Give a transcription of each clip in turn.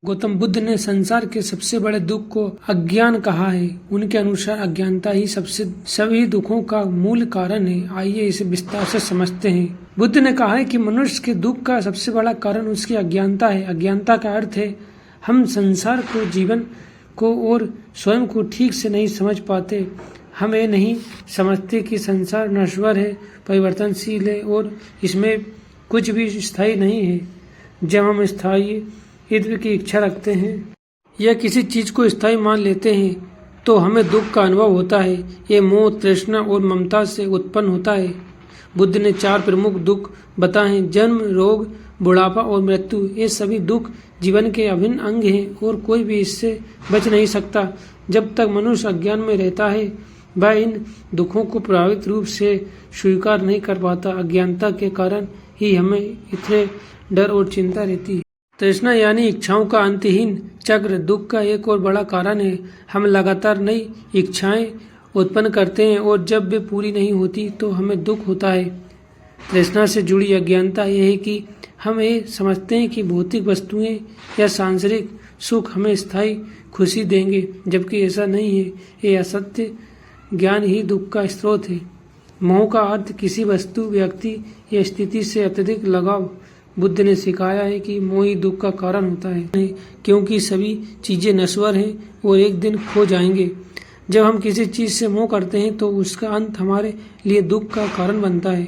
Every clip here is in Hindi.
गौतम बुद्ध ने संसार के सबसे बड़े दुख को अज्ञान कहा है। उनके अनुसार अज्ञानता ही सभी दुखों का मूल कारण है। आइए इसे विस्तार से समझते हैं। बुद्ध ने कहा है कि मनुष्य के दुख का सबसे बड़ा कारण उसकी अज्ञानता है। अज्ञानता का अर्थ है हम संसार को, जीवन को और स्वयं को ठीक से नहीं समझ पाते। हम ये नहीं समझते कि संसार नश्वर है, परिवर्तनशील है और इसमें कुछ भी स्थायी नहीं है। जब हम स्थायी ईश्वर की इच्छा रखते हैं या किसी चीज को स्थायी मान लेते हैं तो हमें दुख का अनुभव होता है। ये मोह, तृष्णा और ममता से उत्पन्न होता है। बुद्ध ने 4 प्रमुख दुख बताए हैं: जन्म, रोग, बुढ़ापा और मृत्यु। ये सभी दुख जीवन के अभिन्न अंग हैं और कोई भी इससे बच नहीं सकता। जब तक मनुष्य अज्ञान में रहता है वह इन दुखों को प्रभावित रूप से स्वीकार नहीं कर पाता। अज्ञानता के कारण ही हमें इतने डर और चिंता रहती है। तृष्णा यानी इच्छाओं का अंतहीन चक्र दुख का एक और बड़ा कारण है। हम लगातार नई इच्छाएं उत्पन्न करते हैं और जब वे पूरी नहीं होती तो हमें दुख होता है। तृष्णा से जुड़ी अज्ञानता यह है कि हम ये समझते हैं कि भौतिक वस्तुएं या सांसारिक सुख हमें स्थायी खुशी देंगे, जबकि ऐसा नहीं है। ये असत्य ज्ञान ही दुख का स्रोत है। मोह का अर्थ किसी वस्तु, व्यक्ति या स्थिति से अत्यधिक लगाव। बुद्ध ने सिखाया है कि मोह ही दुख का कारण होता है, क्योंकि सभी चीजें नश्वर हैं और एक दिन खो जाएंगे। जब हम किसी चीज से मोह करते हैं तो उसका अंत हमारे लिए दुख का कारण बनता है।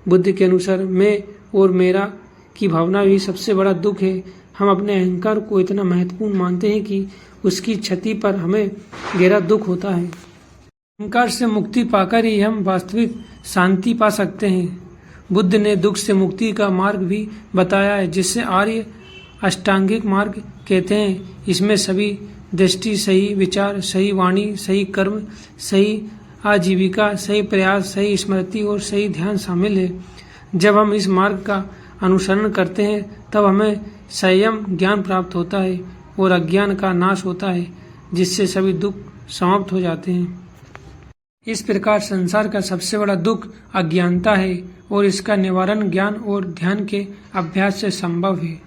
बुद्ध के अनुसार मैं और मेरा की भावना भी सबसे बड़ा दुख है। हम अपने अहंकार को इतना महत्वपूर्ण मानते हैं कि उसकी क्षति पर हमें गहरा दुख होता है। अहंकार से मुक्ति पाकर ही हम वास्तविक शांति पा सकते हैं। बुद्ध ने दुख से मुक्ति का मार्ग भी बताया है, जिससे आर्य अष्टांगिक मार्ग कहते हैं। इसमें सही दृष्टि, सही विचार, सही वाणी, सही कर्म, सही आजीविका, सही प्रयास, सही स्मृति और सही ध्यान शामिल है। जब हम इस मार्ग का अनुसरण करते हैं तब हमें संयम ज्ञान प्राप्त होता है और अज्ञान का नाश होता है, जिससे सभी दुख समाप्त हो जाते हैं। इस प्रकार संसार का सबसे बड़ा दुख अज्ञानता है और इसका निवारण ज्ञान और ध्यान के अभ्यास से संभव है।